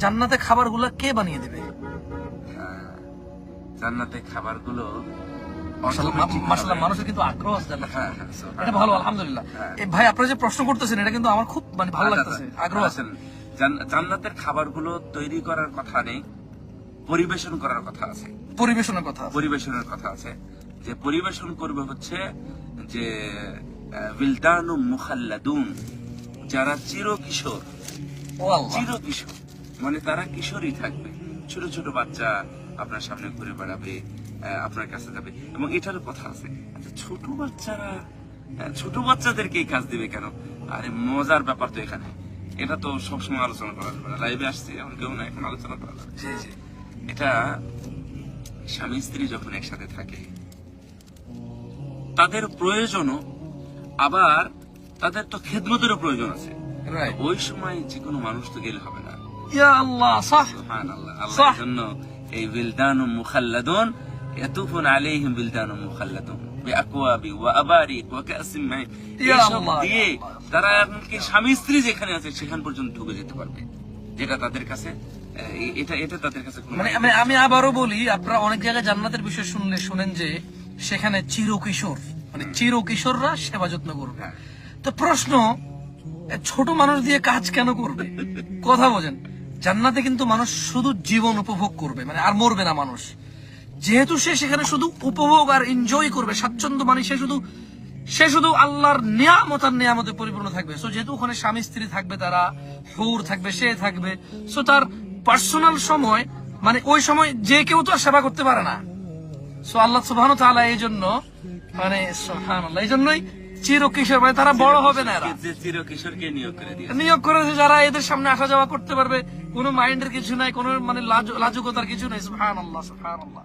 জান্নাতে খাবারগুলো কে বানিয়ে দেবে? জান্নাতে খাবারগুলো মাশাআল্লাহ, মানুষের কিন্তু আগ্রহ আছে জান্নাত। এটা ভালো, আলহামদুলিল্লাহ। এই ভাই আপনারা যে প্রশ্ন করতেছেন এটা কিন্তু আমার খুব মানে ভালো লাগতেছে, আগ্রহ আছে। জান্নাতের খাবারগুলো তৈরি করার কথা নেই, পরিবেশন করার কথা আছে। পরিবেশনের কথা আছে। পরিবেশনের কথা আছে, যে পরিবেশন করবে হচ্ছে যে বিলদানু মুখাল্লাদুন, যারা চিরকিশোর। ও আল্লাহ, চিরকিশোর মানে তারা কিশোরই থাকবে, ছোট ছোট বাচ্চা আপনার সামনে ঘুরে বেড়াবে, আপনার কাছে যাবে। এবং এটারও কথা আছে, আচ্ছা ছোট বাচ্চারা, ছোট বাচ্চাদেরকে এই কাজ দিবে কেন? আরে মজার ব্যাপার তো এখানে, এটা তো সবসময় আলোচনা করা যাবে না, লাইভে আসছে এখন কেউ না, এখন আলোচনা করা যাবে। এটা স্বামী স্ত্রী যখন একসাথে থাকে তাদের প্রয়োজনও, আবার তাদের তো খেদমতেরও প্রয়োজন আছে। রাইট। ওই সময় যে কোনো মানুষ তো গেলে হবে না। ইয়া আল্লাহ, সাহ সুবহানাল্লাহ। আল্লাহর জন্য এই বিলদানু মুখাল্লাদুন, ইয়াতুফুন আলাইহিম বিলদানু মুখাল্লাদুন বিআকওয়াবি ওয়া আবারিক ওয়া কাসিম মাইন, এইসব দিয়ে তারা এমনকি স্বামী স্ত্রী যেখানে আছে সেখান পর্যন্ত ঢুকে যেতে পারবে, যেটা তাদের কাছে এটা তাদের কাছে মানে আমি আবারও বলি, আপনারা অনেক জায়গায় জান্নাতের বিষয় শুনেন যে সেখানে চিরকিশোর, মানে চিরকিশোররা সেবা যত্ন করবে। তো প্রশ্ন, ছোট মানুষ দিয়ে কাজ কেন করবে? কথা বোঝেন, জান্নাতে কিন্তু মানুষ শুধু জীবন উপভোগ করবে, মানে আর মরবে না মানুষ। যেহেতু সে সেখানে শুধু উপভোগ আর এনজয় করবে, স্বাচ্ছন্দ্য, মানে সে শুধু আল্লাহর নিয়ামত আর নিয়ামতে পরিপূর্ণ থাকবে। সো যেহেতু ওখানে স্বামী স্ত্রী থাকবে, তারা হুর থাকবে, সে থাকবে, সো তার পার্সোনাল সময়, মানে ওই সময় যে কেউ তো আর সেবা করতে পারে না। সো আল্লাহ সুবহানাহু ওয়া তাআলা এই জন্য, মানে সুবহানাল্লাহ, এই জন্যই চিরকিশোর, মানে তারা বড় হবে না, এরা চিরকিশোরকে নিয়োগ করেছে যারা এদের সামনে আসা যাওয়া করতে পারবে, কোনো মাইন্ডের কিছু নাই, কোনো মানে লাজুকতার কিছু নাই। সুবহানাল্লাহ, সুবহানাল্লাহ।